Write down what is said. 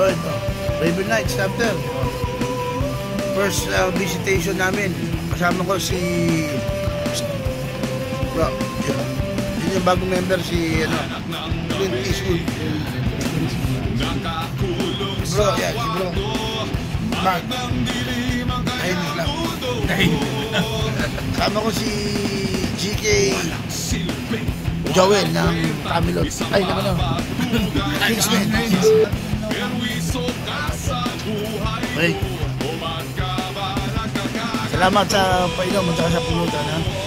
Oh, ito. Raven Nights chapter. First visitation namin. Kasama ko si bro. Yun yung bagong member si Clint Eastwood. Bro, yeah, si bro. Mark. Tahimik lang. Kasama ko si GK Joel ng Camilot. Ay, naman o. Kingsman. Okay. Salamat sa painom at sa pulutan, ha.